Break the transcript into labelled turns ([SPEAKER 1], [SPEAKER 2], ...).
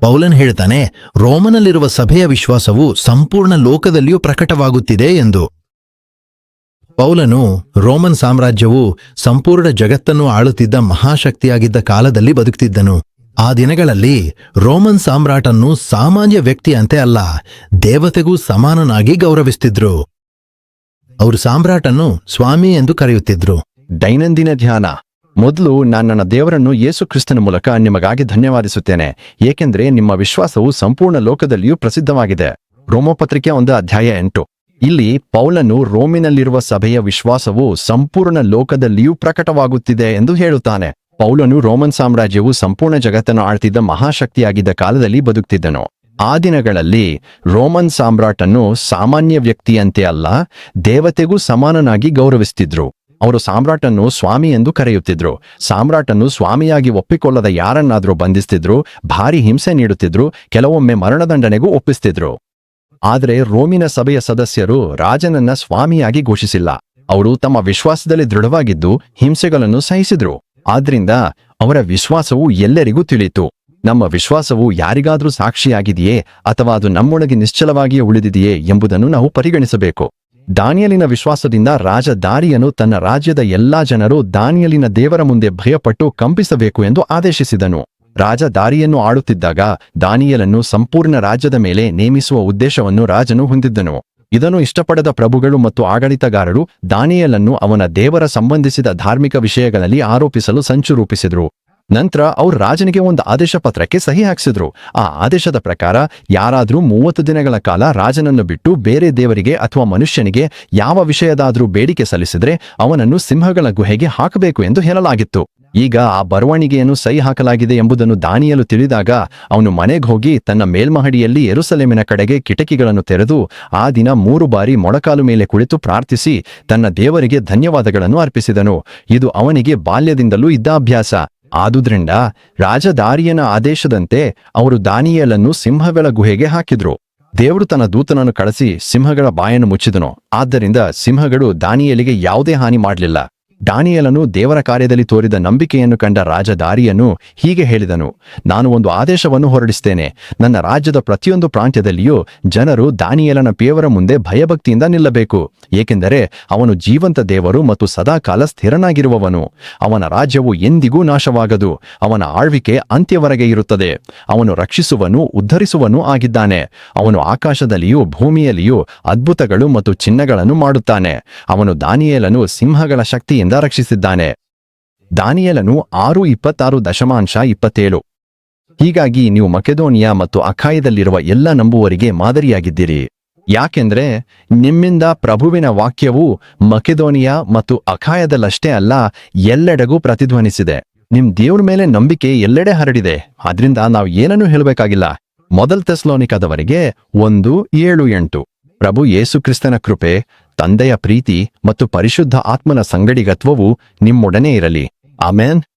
[SPEAKER 1] ಪೌಲನ್ ಹೇಳ್ತಾನೆ, ರೋಮನಲ್ಲಿರುವ ಸಭೆಯ ವಿಶ್ವಾಸವು ಸಂಪೂರ್ಣ ಲೋಕದಲ್ಲಿಯೂ ಪ್ರಕಟವಾಗುತ್ತಿದೆ ಎಂದು. ಪೌಲನು ರೋಮನ್ ಸಾಮ್ರಾಜ್ಯವು ಸಂಪೂರ್ಣ ಜಗತ್ತನ್ನು ಆಳುತ್ತಿದ್ದ ಮಹಾಶಕ್ತಿಯಾಗಿದ್ದ ಕಾಲದಲ್ಲಿ ಬದುಕ್ತಿದ್ದನು. ಆ ದಿನಗಳಲ್ಲಿ ರೋಮನ್ ಸಾಮ್ರಾಟನ್ನು ಸಾಮಾನ್ಯ ವ್ಯಕ್ತಿಯಂತೆ ಅಲ್ಲ, ದೇವತೆಗೂ ಸಮಾನನಾಗಿ ಗೌರವಿಸ್ತಿದ್ರು. ಅವರು ಸಾಮ್ರಾಟನ್ನು ಸ್ವಾಮಿ ಎಂದು ಕರೆಯುತ್ತಿದ್ರು.
[SPEAKER 2] ದೈನಂದಿನ ಧ್ಯಾನ. ಮೊದಲು ನಾನು ನನ್ನ ದೇವರನ್ನು ಯೇಸು ಕ್ರಿಸ್ತನ ಮೂಲಕ ನಿಮಗಾಗಿ ಧನ್ಯವಾದಿಸುತ್ತೇನೆ, ಏಕೆಂದರೆ ನಿಮ್ಮ ವಿಶ್ವಾಸವು ಸಂಪೂರ್ಣ ಲೋಕದಲ್ಲಿಯೂ ಪ್ರಸಿದ್ಧವಾಗಿದೆ. ರೋಮಪತ್ರಿಕೆ 1:8. ಇಲ್ಲಿ ಪೌಲನು ರೋಮಿನಲ್ಲಿರುವ ಸಭೆಯ ವಿಶ್ವಾಸವು ಸಂಪೂರ್ಣ ಲೋಕದಲ್ಲಿಯೂ ಪ್ರಕಟವಾಗುತ್ತಿದೆ ಎಂದು ಹೇಳುತ್ತಾನೆ. ಪೌಲನು ರೋಮನ್ ಸಾಮ್ರಾಜ್ಯವು ಸಂಪೂರ್ಣ ಜಗತ್ತನ್ನು ಆಳ್ತಿದ್ದ ಮಹಾಶಕ್ತಿಯಾಗಿದ್ದ ಕಾಲದಲ್ಲಿ ಬದುಕ್ತಿದ್ದನು. ಆ ದಿನಗಳಲ್ಲಿ ರೋಮನ್ ಸಾಮ್ರಾಟನ್ನು ಸಾಮಾನ್ಯ ವ್ಯಕ್ತಿಯಂತೆ ಅಲ್ಲ, ದೇವತೆಗೂ ಸಮಾನನಾಗಿ ಗೌರವಿಸುತ್ತಿದ್ರು. ಅವರು ಸಾಮ್ರಾಟನ್ನು ಸ್ವಾಮಿ ಎಂದು ಕರೆಯುತ್ತಿದ್ರು. ಸಾಮ್ರಾಟನ್ನು ಸ್ವಾಮಿಯಾಗಿ ಒಪ್ಪಿಕೊಳ್ಳದ ಯಾರನ್ನಾದರೂ ಬಂಧಿಸ್ತಿದ್ರು, ಭಾರಿ ಹಿಂಸೆ ನೀಡುತ್ತಿದ್ರು, ಕೆಲವೊಮ್ಮೆ ಮರಣದಂಡನೆಗೂ ಒಪ್ಪಿಸ್ತಿದ್ರು. ಆದರೆ ರೋಮಿನ ಸಭೆಯ ಸದಸ್ಯರು ರಾಜನನ್ನ ಸ್ವಾಮಿಯಾಗಿ ಘೋಷಿಸಿಲ್ಲ. ಅವರು ತಮ್ಮ ವಿಶ್ವಾಸದಲ್ಲಿ ದೃಢವಾಗಿದ್ದು ಹಿಂಸೆಗಳನ್ನು ಸಹಿಸಿದ್ರು. ಆದ್ರಿಂದ ಅವರ ವಿಶ್ವಾಸವು ಎಲ್ಲರಿಗೂ ತಿಳಿಯಿತು. ನಮ್ಮ ವಿಶ್ವಾಸವು ಯಾರಿಗಾದ್ರೂ ಸಾಕ್ಷಿಯಾಗಿದೆಯೇ ಅಥವಾ ಅದು ನಮ್ಮೊಳಗೆ ನಿಶ್ಚಲವಾಗಿಯೇ ಉಳಿದಿದೆಯೇ ಎಂಬುದನ್ನು ನಾವು ಪರಿಗಣಿಸಬೇಕು. ದಾನಿಯೇಲನ ವಿಶ್ವಾಸದಿಂದ ರಾಜ ದಾರಿಯನು ತನ್ನ ರಾಜ್ಯದ ಎಲ್ಲಾ ಜನರು ದಾನಿಯೇಲನ ದೇವರ ಮುಂದೆ ಭಯಪಟ್ಟು ಕಂಪಿಸಬೇಕು ಎಂದು ಆದೇಶಿಸಿದನು. ರಾಜ ದಾರಿಯನ್ನು ಆಳುತ್ತಿದ್ದಾಗ ದಾನಿಯೇಲನ್ನು ಸಂಪೂರ್ಣ ರಾಜ್ಯದ ಮೇಲೆ ನೇಮಿಸುವ ಉದ್ದೇಶವನ್ನು ರಾಜನು ಹೊಂದಿದ್ದನು. ಇದನ್ನು ಇಷ್ಟಪಡದ ಪ್ರಭುಗಳು ಮತ್ತು ಆಡಳಿತಗಾರರು ದಾನಿಯೇಲನ್ನು ಅವನ ದೇವರ ಸಂಬಂಧಿಸಿದ ಧಾರ್ಮಿಕ ವಿಷಯಗಳಲ್ಲಿ ಆರೋಪಿಸಲು ಸಂಚು ರೂಪಿಸಿದ್ರು. ನಂತರ ಅವರು ರಾಜನಿಗೆ ಒಂದು ಆದೇಶ ಪತ್ರಕ್ಕೆ ಸಹಿ ಹಾಕಿಸಿದ್ರು. ಆ ಆದೇಶದ ಪ್ರಕಾರ ಯಾರಾದ್ರೂ 30 ದಿನಗಳ ಕಾಲ ರಾಜನನ್ನು ಬಿಟ್ಟು ಬೇರೆ ದೇವರಿಗೆ ಅಥವಾ ಮನುಷ್ಯನಿಗೆ ಯಾವ ವಿಷಯದಾದ್ರೂ ಬೇಡಿಕೆ ಸಲ್ಲಿಸಿದ್ರೆ ಅವನನ್ನು ಸಿಂಹಗಳ ಗುಹೆಗೆ ಹಾಕಬೇಕು ಎಂದು ಹೇಳಲಾಗಿತ್ತು. ಈಗ ಆ ಬರವಣಿಗೆಯನ್ನು ಸಹಿ ಹಾಕಲಾಗಿದೆ ಎಂಬುದನ್ನು ದಾನಿಯೇಲು ತಿಳಿದಾಗ ಅವನು ಮನೆಗೆ ಹೋಗಿ ತನ್ನ ಮೇಲ್ಮಹಡಿಯಲ್ಲಿ ಯೆರೂಸಲೇಮಿನ ಕಡೆಗೆ ಕಿಟಕಿಗಳನ್ನು ತೆರೆದು ಆ ದಿನ 3 ಬಾರಿ ಮೊಣಕಾಲು ಮೇಲೆ ಕುಳಿತು ಪ್ರಾರ್ಥಿಸಿ ತನ್ನ ದೇವರಿಗೆ ಧನ್ಯವಾದಗಳನ್ನು ಅರ್ಪಿಸಿದನು. ಇದು ಅವನಿಗೆ ಬಾಲ್ಯದಿಂದಲೂ ಇದ್ದ ಅಭ್ಯಾಸ. ಆದುದರಿಂದ ರಾಜ ದಾರಿಯನ ಆದೇಶದಂತೆ ಅವರು ದಾನಿಯೇಲನ್ನು ಸಿಂಹಗಳ ಗುಹೆಗೆ ಹಾಕಿದ್ರು. ದೇವರು ತನ್ನ ದೂತನನ್ನು ಕಳಿಸಿ ಸಿಂಹಗಳ ಬಾಯನ್ನು ಮುಚ್ಚಿದನು. ಆದ್ದರಿಂದ ಸಿಂಹಗಳು ದಾನಿಯೇಲಿಗೆ ಯಾವುದೇ ಹಾನಿ ಮಾಡಲಿಲ್ಲ. ದಾನಿಯೇಲನು ದೇವರ ಕಾರ್ಯದಲ್ಲಿ ತೋರಿದ ನಂಬಿಕೆಯನ್ನು ಕಂಡ ರಾಜ ದಾರಿಯನು ಹೀಗೆ ಹೇಳಿದನು, ನಾನು ಒಂದು ಆದೇಶವನ್ನು ಹೊರಡಿಸ್ತೇನೆ. ನನ್ನ ರಾಜ್ಯದ ಪ್ರತಿಯೊಂದು ಪ್ರಾಂತ್ಯದಲ್ಲಿಯೂ ಜನರು ದಾನಿಯೇಲನ ದೇವರ ಮುಂದೆ ಭಯಭಕ್ತಿಯಿಂದ ನಿಲ್ಲಬೇಕು, ಏಕೆಂದರೆ ಅವನು ಜೀವಂತ ದೇವರು ಮತ್ತು ಸದಾಕಾಲ ಸ್ಥಿರನಾಗಿರುವವನು. ಅವನ ರಾಜ್ಯವು ಎಂದಿಗೂ ನಾಶವಾಗದು. ಅವನ ಆಳ್ವಿಕೆ ಅಂತ್ಯವರೆಗೆ ಇರುತ್ತದೆ. ಅವನು ರಕ್ಷಿಸುವನು, ಉದ್ಧರಿಸುವನೂ ಆಗಿದ್ದಾನೆ. ಅವನು ಆಕಾಶದಲ್ಲಿಯೂ ಭೂಮಿಯಲ್ಲಿಯೂ ಅದ್ಭುತಗಳು ಮತ್ತು ಚಿಹ್ನೆಗಳನ್ನು ಮಾಡುತ್ತಾನೆ. ಅವನು ದಾನಿಯೇಲನು ಸಿಂಹಗಳ ಶಕ್ತಿಯಿಂದ ರಕ್ಷಿಸಿದ್ದಾನೆ. ದಾನಿಯೇಲನು 6:26.27. ಹೀಗಾಗಿ ನೀವು ಮಕೆದೋನಿಯಾ ಮತ್ತು ಅಖಾಯದಲ್ಲಿರುವ ಎಲ್ಲ ನಂಬುವರಿಗೆ ಮಾದರಿಯಾಗಿದ್ದೀರಿ. ಯಾಕೆಂದ್ರೆ ನಿಮ್ಮಿಂದ ಪ್ರಭುವಿನ ವಾಕ್ಯವು ಮಕೆದೋನಿಯಾ ಮತ್ತು ಅಖಾಯದಲ್ಲಷ್ಟೇ ಅಲ್ಲ, ಎಲ್ಲೆಡೆಗೂ ಪ್ರತಿಧ್ವನಿಸಿದೆ. ನಿಮ್ ದೇವ್ರ ಮೇಲೆ ನಂಬಿಕೆ ಎಲ್ಲೆಡೆ ಹರಡಿದೆ. ಆದ್ರಿಂದ ನಾವು ಏನನ್ನೂ ಹೇಳಬೇಕಾಗಿಲ್ಲ. ಮೊದಲ ಥೆಸಲೋನಿಕದವರಿಗೆ 1:7-8. ಪ್ರಭು ಯೇಸು ಕ್ರಿಸ್ತನ ಕೃಪೆ, ತಂದೆಯ ಪ್ರೀತಿ ಮತ್ತು ಪರಿಶುದ್ಧ ಆತ್ಮನ ಸಂಗಡಿಗತ್ವವು ನಿಮ್ಮೊಡನೆ ಇರಲಿ. ಆಮೆನ್.